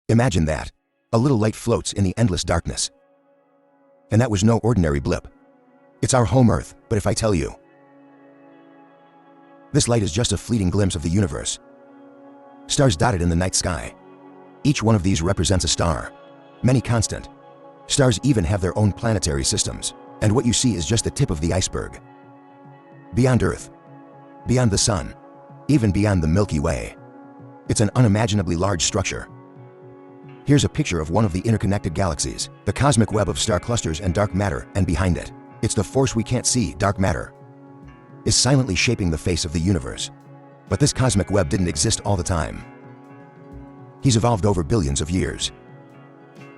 Imagine that. A little light floats in the endless darkness. And that was no ordinary blip. It's our home Earth, but if I tell you, this light is just a fleeting glimpse of the universe. Stars dotted in the night sky. Each one of these represents a star, many constant. Stars even have their own planetary systems, and what you see is just the tip of the iceberg. Beyond Earth, beyond the Sun, even beyond the Milky Way, it's an unimaginably large structure. Here's a picture of one of the interconnected galaxies, the cosmic web of star clusters and dark matter, and behind it, it's the force we can't see. Dark matter is silently shaping the face of the universe. But this cosmic web didn't exist all the time. He's evolved over billions of years.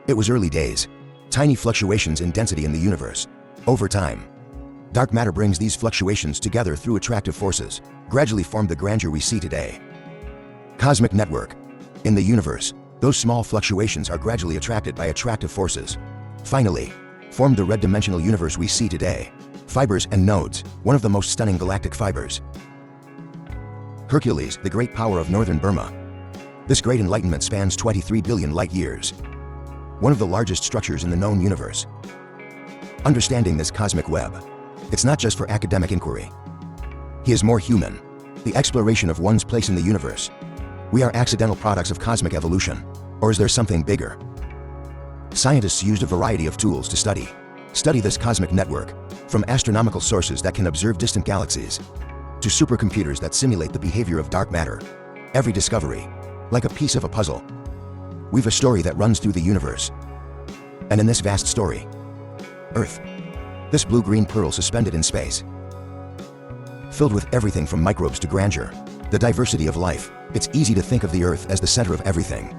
It was early days, tiny fluctuations in density in the universe. Over time, dark matter brings these fluctuations together through attractive forces, gradually formed the grandeur we see today. Cosmic network. In the universe, those small fluctuations are gradually attracted by attractive forces. Finally, formed the red dimensional universe we see today. Fibers and nodes, one of the most stunning galactic fibers. Hercules, the great power of northern Burma. This great enlightenment spans 23 billion light years. One of the largest structures in the known universe. Understanding this cosmic web, it's not just for academic inquiry. He is more human. The exploration of one's place in the universe. We are accidental products of cosmic evolution. Or is there something bigger? Scientists used a variety of tools to study this cosmic network, from astronomical sources that can observe distant galaxies, to supercomputers that simulate the behavior of dark matter. Every discovery, like a piece of a puzzle, weave a story that runs through the universe. And in this vast story, Earth, this blue-green pearl suspended in space, filled with everything from microbes to grandeur, the diversity of life, it's easy to think of the Earth as the center of everything.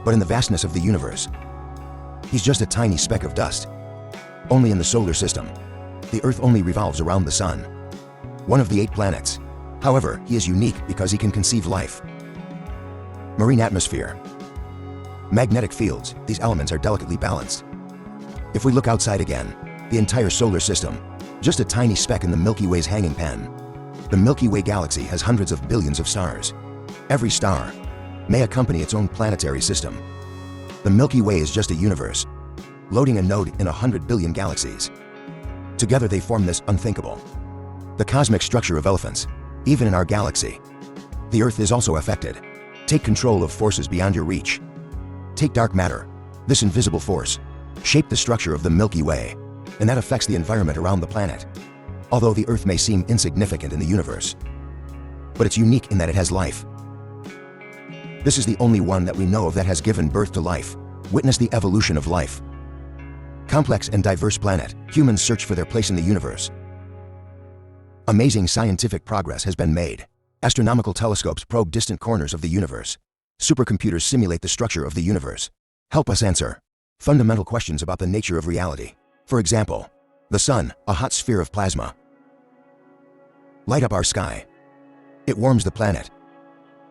But in the vastness of the universe, he's just a tiny speck of dust. Only in the solar system, the Earth only revolves around the Sun, one of the 8 planets. However, he is unique because he can conceive life. Marine atmosphere. Magnetic fields, these elements are delicately balanced. If we look outside again, the entire solar system, just a tiny speck in the Milky Way's hanging pen. The Milky Way galaxy has hundreds of billions of stars. Every star may accompany its own planetary system. The Milky Way is just a universe, loading a node in 100 billion galaxies. Together they form this unthinkable. The cosmic structure of elephants, even in our galaxy. The Earth is also affected. Take control of forces beyond your reach. Take dark matter, this invisible force, shape the structure of the Milky Way, and that affects the environment around the planet. Although the Earth may seem insignificant in the universe, but it's unique in that it has life. This is the only one that we know of that has given birth to life. Witness the evolution of life. Complex and diverse planet, humans search for their place in the universe. Amazing scientific progress has been made. Astronomical telescopes probe distant corners of the universe. Supercomputers simulate the structure of the universe. Help us answer fundamental questions about the nature of reality. For example, the Sun, a hot sphere of plasma, light up our sky. It warms the planet.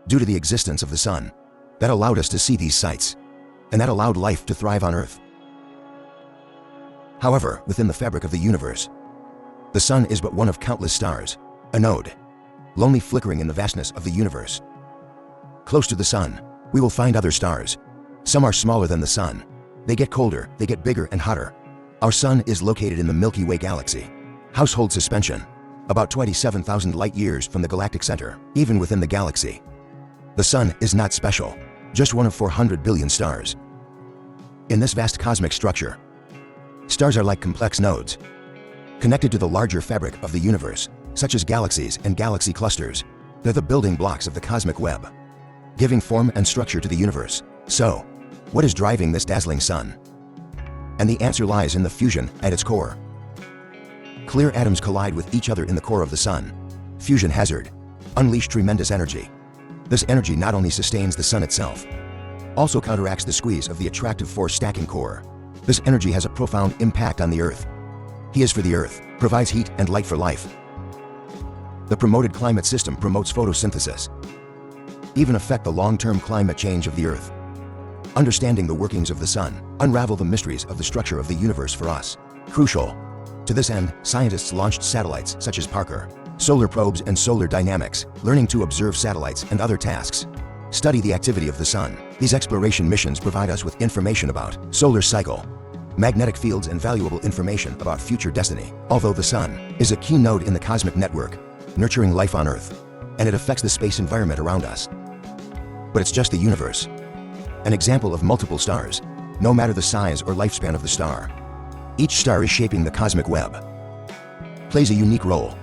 Due to the existence of the Sun, that allowed us to see these sights, and that allowed life to thrive on Earth. However, within the fabric of the universe, the Sun is but one of countless stars, a node, lonely flickering in the vastness of the universe. Close to the Sun, we will find other stars. Some are smaller than the Sun. They get colder, they get bigger and hotter. Our Sun is located in the Milky Way galaxy. Household suspension, about 27,000 light-years from the galactic center, even within the galaxy. The Sun is not special, just one of 400 billion stars. In this vast cosmic structure, stars are like complex nodes, connected to the larger fabric of the universe, such as galaxies and galaxy clusters. They're the building blocks of the cosmic web, giving form and structure to the universe. So, what is driving this dazzling Sun? And the answer lies in the fusion at its core. Clear atoms collide with each other in the core of the Sun. Fusion hazard. Unleash tremendous energy. This energy not only sustains the Sun itself, also counteracts the squeeze of the attractive force stacking core. This energy has a profound impact on the Earth. He is for the Earth, provides heat and light for life. The promoted climate system promotes photosynthesis. Even affect the long-term climate change of the Earth. Understanding the workings of the Sun, unravel the mysteries of the structure of the universe for us. Crucial. To this end, scientists launched satellites such as Parker, solar probes and solar dynamics, learning to observe satellites and other tasks. study the activity of the sun. These exploration missions provide us with information about solar cycle, magnetic fields, and valuable information about future destiny. Although the sun is a key node in the cosmic network, nurturing life on Earth, and it affects the space environment around us. But it's just the universe, an example of multiple stars, no matter the size or lifespan of the star. Each star is shaping the cosmic web, plays a unique role,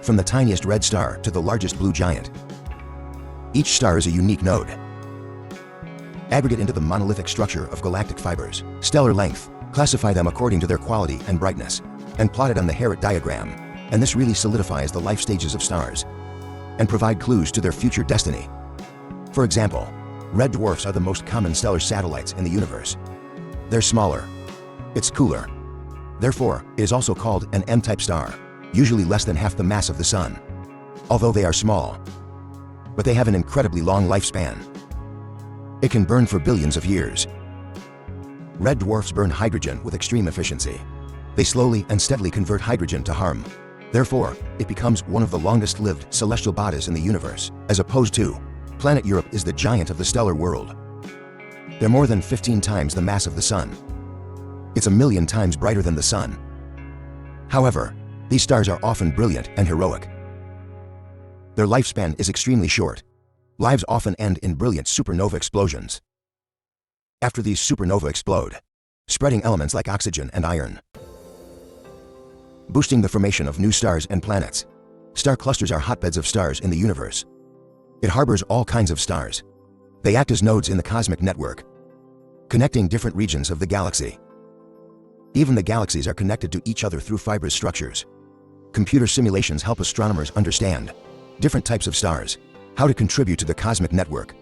from the tiniest red star to the largest blue giant. Each star is a unique node, aggregate into the monolithic structure of galactic fibers. Stellar length, classify them according to their quality and brightness, and plot it on the Harrod diagram, and this really solidifies the life stages of stars, and provide clues to their future destiny. For example, red dwarfs are the most common stellar satellites in the universe. They're smaller, it's cooler. Therefore, it is also called an M-type star, usually less than half the mass of the Sun. Although they are small, but they have an incredibly long lifespan. It can burn for billions of years. Red dwarfs burn hydrogen with extreme efficiency. They slowly and steadily convert hydrogen to helium. Therefore, it becomes one of the longest-lived celestial bodies in the universe, as opposed to planet Europe is the giant of the stellar world. They're more than 15 times the mass of the Sun. It's a million times brighter than the Sun. However, these stars are often brilliant and heroic. Their lifespan is extremely short. Lives often end in brilliant supernova explosions. After these supernova explode, spreading elements like oxygen and iron, boosting the formation of new stars and planets. Star clusters are hotbeds of stars in the universe. It harbors all kinds of stars. They act as nodes in the cosmic network, connecting different regions of the galaxy. Even the galaxies are connected to each other through fibrous structures. Computer simulations help astronomers understand different types of stars, how to contribute to the cosmic network.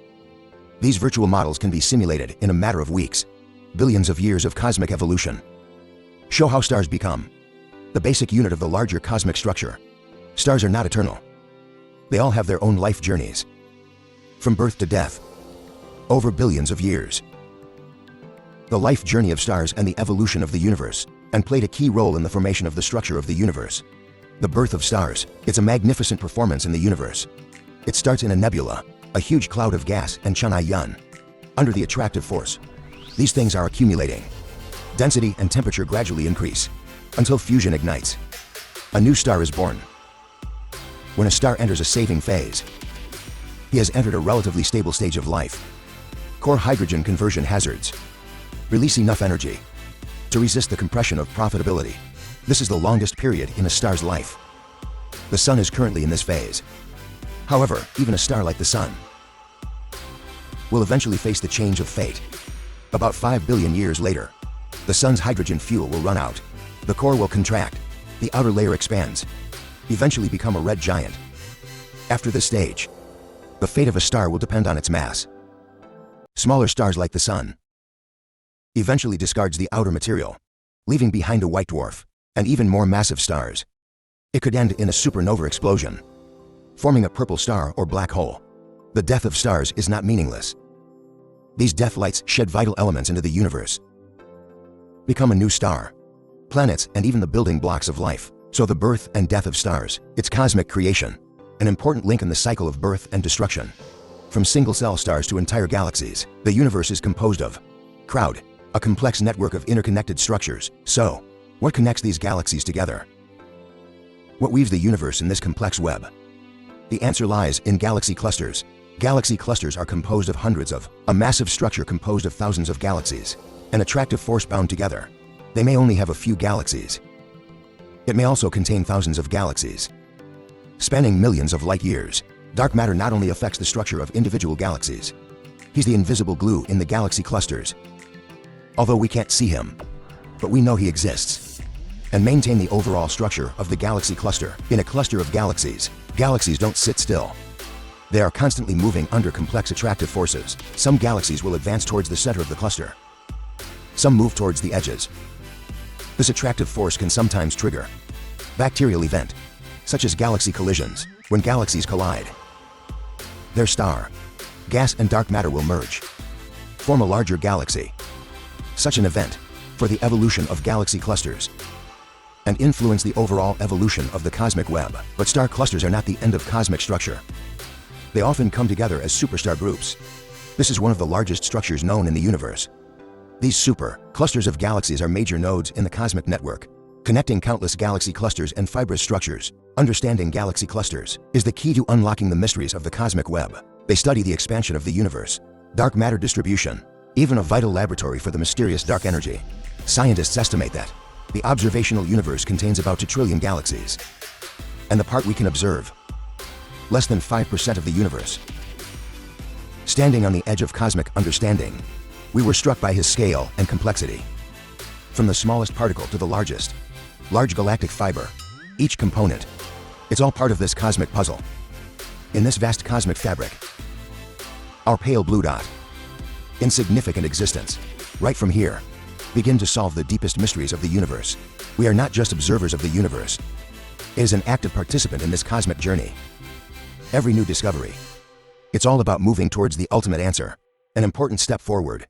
These virtual models can be simulated in a matter of weeks. Billions of years of cosmic evolution show how stars become the basic unit of the larger cosmic structure. Stars are not eternal. They all have their own life journeys, from birth to death, over billions of years. The life journey of stars and the evolution of the universe, and played a key role in the formation of the structure of the universe. The birth of stars, it's a magnificent performance in the universe. It starts in a nebula, a huge cloud of gas and Chang'e. Under the attractive force, these things are accumulating. Density and temperature gradually increase, until fusion ignites. A new star is born. When a star enters a saving phase, he has entered a relatively stable stage of life. Core hydrogen conversion hazards release enough energy to resist the compression of profitability. This is the longest period in a star's life. The Sun is currently in this phase. However, even a star like the Sun will eventually face the change of fate. About 5 billion years later, the Sun's hydrogen fuel will run out. The core will contract. The outer layer expands, eventually become a red giant. After this stage, the fate of a star will depend on its mass. Smaller stars like the Sun eventually discards the outer material, leaving behind a white dwarf, and even more massive stars. It could end in a supernova explosion, forming a purple star or black hole. The death of stars is not meaningless. These death lights shed vital elements into the universe, become a new star, planets, and even the building blocks of life. So the birth and death of stars, its cosmic creation, an important link in the cycle of birth and destruction. From single-cell stars to entire galaxies, the universe is composed of crowd, a complex network of interconnected structures. So, what connects these galaxies together? What weaves the universe in this complex web? The answer lies in galaxy clusters. Galaxy clusters are composed of hundreds of, a massive structure composed of thousands of galaxies, an attractive force bound together. They may only have a few galaxies. It may also contain thousands of galaxies, spanning millions of light years. Dark matter not only affects the structure of individual galaxies, he's the invisible glue in the galaxy clusters. Although we can't see him, but we know he exists, and maintain the overall structure of the galaxy cluster. In a cluster of galaxies, galaxies don't sit still. They are constantly moving under complex attractive forces. Some galaxies will advance towards the center of the cluster. Some move towards the edges. This attractive force can sometimes trigger bacterial event, such as galaxy collisions. When galaxies collide, their star, gas and dark matter will merge, form a larger galaxy. Such an event, for the evolution of galaxy clusters, and influence the overall evolution of the cosmic web. But star clusters are not the end of cosmic structure. They often come together as superstar groups. This is one of the largest structures known in the universe. These super clusters of galaxies are major nodes in the cosmic network, connecting countless galaxy clusters and fibrous structures. Understanding galaxy clusters is the key to unlocking the mysteries of the cosmic web. They study the expansion of the universe, dark matter distribution, even a vital laboratory for the mysterious dark energy. Scientists estimate that the observational universe contains about 2 trillion galaxies. And the part we can observe, less than 5% of the universe. Standing on the edge of cosmic understanding, we were struck by his scale and complexity. From the smallest particle to the largest, large galactic fiber, each component, it's all part of this cosmic puzzle. In this vast cosmic fabric, our pale blue dot, insignificant existence, right from here, begin to solve the deepest mysteries of the universe. We are not just observers of the universe. It is an active participant in this cosmic journey. Every new discovery, it's all about moving towards the ultimate answer, an important step forward.